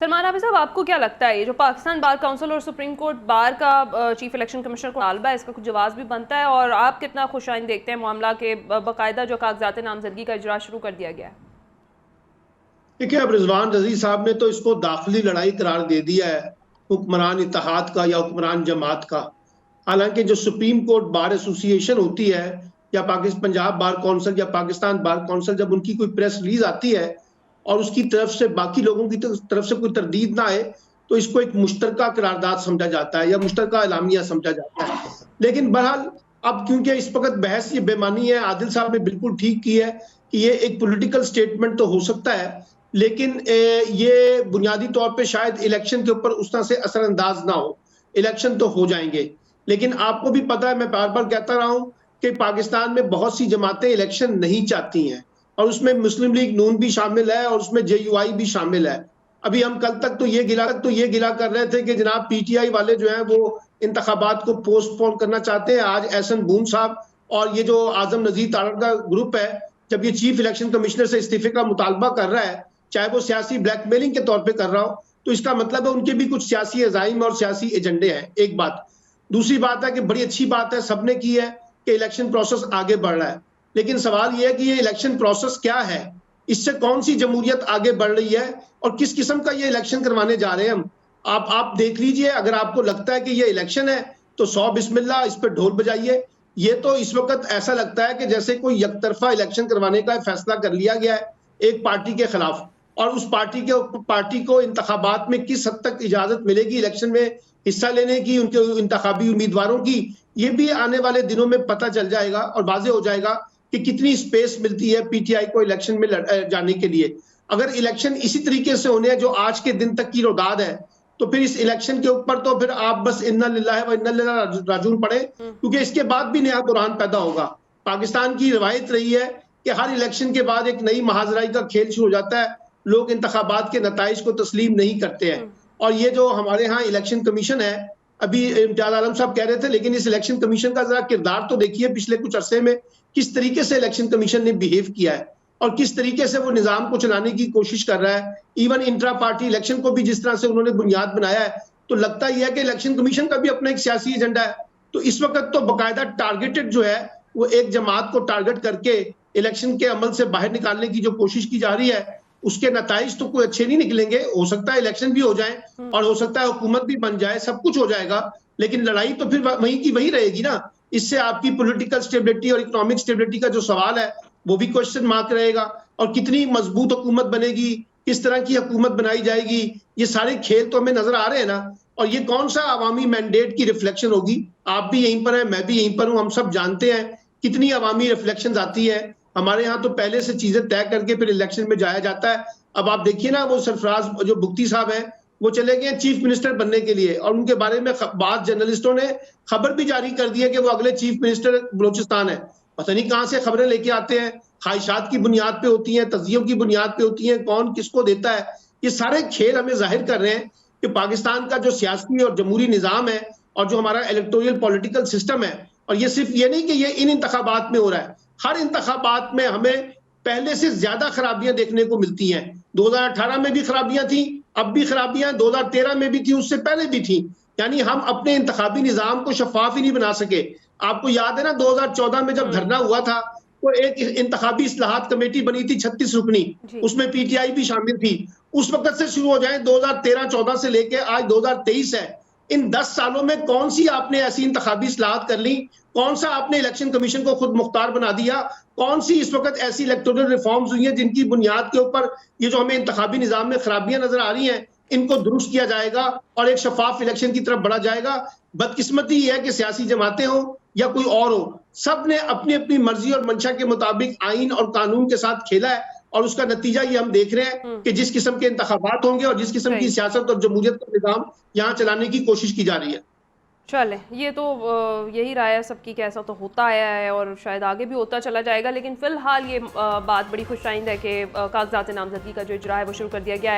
سلمان عابد صاحب، آپ کو کیا لگتا ہے یہ جو پاکستان بار کونسل اور سپریم کورٹ بار کا چیف الیکشن کمشنر کو مطالبہ ہے، اس کا کچھ جواز بھی بنتا ہے؟ اور آپ کتنا خوش آئند دیکھتے ہیں معاملہ کے باقاعدہ جو کاغذات نامزدگی کا اجرا شروع کر دیا گیا ہے؟ دیکھیں، اب رضوان رضی صاحب نے تو اس کو داخلی لڑائی قرار دے دیا ہے، حکمران اتحاد کا یا حکمران جماعت کا۔ حالانکہ جو سپریم کورٹ بار ایسوسی ایشن ہوتی ہے یا پنجاب بار کونسل یا پاکستان بار کونسل، جب ان کی کوئی پریس ریلیز آتی ہے اور اس کی طرف سے باقی لوگوں کی طرف سے کوئی تردید نہ آئے تو اس کو ایک مشترکہ قرارداد سمجھا جاتا ہے یا مشترکہ اعلامیہ سمجھا جاتا ہے۔ لیکن بہرحال اب کیونکہ اس وقت بحث یہ بے معنی ہے، عادل صاحب نے بالکل ٹھیک کی ہے کہ یہ ایک پولیٹیکل سٹیٹمنٹ تو ہو سکتا ہے، لیکن یہ بنیادی طور پہ شاید الیکشن کے اوپر اس طرح سے اثر انداز نہ ہو۔ الیکشن تو ہو جائیں گے، لیکن آپ کو بھی پتا ہے، میں بار بار کہتا رہا ہوں کہ پاکستان میں بہت سی جماعتیں الیکشن نہیں چاہتی ہیں، اور اس میں مسلم لیگ نون بھی شامل ہے اور اس میں JUI بھی شامل ہے۔ ابھی ہم کل تک تو یہ گلا کر رہے تھے کہ جناب PTI والے جو ہیں وہ انتخابات کو پوسٹ پون کرنا چاہتے ہیں۔ آج احسن بون صاحب اور یہ جو اعظم نذیر تارڑ کا گروپ ہے، جب یہ چیف الیکشن کمشنر سے استعفے کا مطالبہ کر رہا ہے، چاہے وہ سیاسی بلیک میلنگ کے طور پہ کر رہا ہو، تو اس کا مطلب ہے ان کے بھی کچھ سیاسی عزائم اور سیاسی ایجنڈے ہیں۔ ایک بات۔ دوسری بات ہے کہ بڑی اچھی بات ہے، سب نے کی ہے کہ الیکشن پروسیس آگے بڑھ رہا ہے، لیکن سوال یہ ہے کہ یہ الیکشن پروسیس کیا ہے؟ اس سے کون سی جمہوریت آگے بڑھ رہی ہے اور کس قسم کا یہ الیکشن کروانے جا رہے ہیں ہم؟ آپ دیکھ لیجئے، اگر آپ کو لگتا ہے کہ یہ الیکشن ہے تو 100 بسم اللہ، اس پہ ڈھول بجائیے۔ یہ تو اس وقت ایسا لگتا ہے کہ جیسے کوئی یک طرفہ الیکشن کروانے کا فیصلہ کر لیا گیا ہے ایک پارٹی کے خلاف، اور اس پارٹی کو انتخابات میں کس حد تک اجازت ملے گی الیکشن میں حصہ لینے کی، ان کے انتخابی امیدواروں کی، یہ بھی آنے والے دنوں میں پتہ چل جائے گا اور واضح ہو جائے گا کہ کتنی سپیس ملتی ہے PTI کو الیکشن میں جانے کے لیے۔ اگر الیکشن اسی طریقے سے ہونے ہیں جو آج کے دن تک کی روداد ہے، تو پھر اس الیکشن کے اوپر تو پھر آپ بس انا للہ و انا الیہ راجعون پڑھیں، کیونکہ اس کے بعد بھی نیا قرآن پیدا ہوگا۔ پاکستان کی روایت رہی ہے کہ ہر الیکشن کے بعد ایک نئی محاذرائی کا کھیل شروع ہو جاتا ہے، لوگ انتخابات کے نتائج کو تسلیم نہیں کرتے ہیں۔ اور یہ جو ہمارے ہاں الیکشن کمیشن ہے، ابھی امتیاز عالم صاحب کہہ رہے تھے، لیکن اس الیکشن کمیشن کا ذرا کردار تو دیکھیے پچھلے کچھ عرصے میں کس طریقے سے الیکشن کمیشن نے بیہیو کیا ہے اور کس طریقے سے وہ نظام کو چلانے کی کوشش کر رہا ہے۔ ایون انٹرا پارٹی الیکشن کو بھی جس طرح سے انہوں نے بنیاد بنایا ہے، تو لگتا یہ ہے کہ الیکشن کمیشن کا بھی اپنا ایک سیاسی ایجنڈا ہے۔ تو اس وقت تو باقاعدہ ٹارگیٹڈ جو ہے وہ ایک جماعت کو ٹارگٹ کر کے الیکشن کے عمل سے باہر نکالنے کی جو کوشش کی جا رہی ہے، اس کے نتائج تو کوئی اچھے نہیں نکلیں گے۔ ہو سکتا ہے الیکشن بھی ہو جائیں اور ہو سکتا ہے حکومت بھی بن جائے، سب کچھ ہو جائے گا، لیکن لڑائی تو پھر وہیں کی وہی رہے گی نا۔ اس سے آپ کی پولیٹیکل سٹیبلٹی اور اکنامک سٹیبلٹی کا جو سوال ہے وہ بھی کوشچن مارک رہے گا، اور کتنی مضبوط حکومت بنے گی، کس طرح کی حکومت بنائی جائے گی، یہ سارے کھیل تو ہمیں نظر آ رہے ہیں نا۔ اور یہ کون سا عوامی مینڈیٹ کی ریفلیکشن ہوگی؟ آپ بھی یہیں پر ہیں، میں بھی یہیں پر ہوں، ہم سب جانتے ہیں کتنی عوامی ریفلیکشنز آتی ہے۔ ہمارے ہاں تو پہلے سے چیزیں طے کر کے پھر الیکشن میں جایا جاتا ہے۔ اب آپ دیکھیے نا، وہ سرفراز جو بگٹی صاحب ہیں، وہ چلے گئے چیف منسٹر بننے کے لیے، اور ان کے بارے میں بعض جرنلسٹوں نے خبر بھی جاری کر دی ہے کہ وہ اگلے چیف منسٹر بلوچستان ہے۔ پتہ نہیں کہاں سے خبریں لے کے آتے ہیں، خواہشات کی بنیاد پہ ہوتی ہیں، تجزیوں کی بنیاد پہ ہوتی ہیں، کون کس کو دیتا ہے۔ یہ سارے کھیل ہمیں ظاہر کر رہے ہیں کہ پاکستان کا جو سیاسی اور جمہوری نظام ہے اور جو ہمارا الیکٹورل پولیٹیکل سسٹم ہے، اور یہ صرف یہ نہیں کہ یہ ان انتخابات میں ہو رہا ہے، ہر انتخابات میں ہمیں پہلے سے زیادہ خرابیاں دیکھنے کو ملتی ہیں۔ 2018 میں بھی خرابیاں تھیں، اب بھی خرابیاں 2013 میں بھی تھیں، اس سے پہلے بھی تھیں۔ یعنی ہم اپنے انتخابی نظام کو شفاف ہی نہیں بنا سکے۔ آپ کو یاد ہے نا 2014 میں جب دھرنا ہوا تھا تو ایک انتخابی اصلاحات کمیٹی بنی تھی 36 رکنی، اس میں PTI بھی شامل تھی۔ اس وقت سے شروع ہو جائیں 2013-14 سے لے کے آج 2023 ہے، ان 10 سالوں میں کون سی آپ نے ایسی انتخابی اصلاحات کر لی؟ کون سا آپ نے الیکشن کمیشن کو خود مختار بنا دیا؟ کون سی اس وقت ایسی الیکٹورل ریفارمز ہوئی ہیں جن کی بنیاد کے اوپر یہ جو ہمیں انتخابی نظام میں خرابیاں نظر آ رہی ہیں ان کو درست کیا جائے گا اور ایک شفاف الیکشن کی طرف بڑھا جائے گا؟ بدقسمتی یہ ہے کہ سیاسی جماعتیں ہوں یا کوئی اور ہو، سب نے اپنی اپنی مرضی اور منشا کے مطابق آئین اور قانون کے ساتھ کھیلا ہے، اور اس کا نتیجہ یہ ہم دیکھ رہے ہیں کہ جس قسم کے انتخابات ہوں گے اور جس قسم کی سیاست اور جمہوریت کا نظام یہاں چلانے کی کوشش کی جا رہی ہے۔ چلیں، یہ تو یہی رائے ہے سب کی کہ ایسا تو ہوتا آیا ہے اور شاید آگے بھی ہوتا چلا جائے گا، لیکن فی الحال یہ بات بڑی خوش آئند ہے کہ کاغذات نامزدگی کا جو اجرا ہے وہ شروع کر دیا گیا ہے۔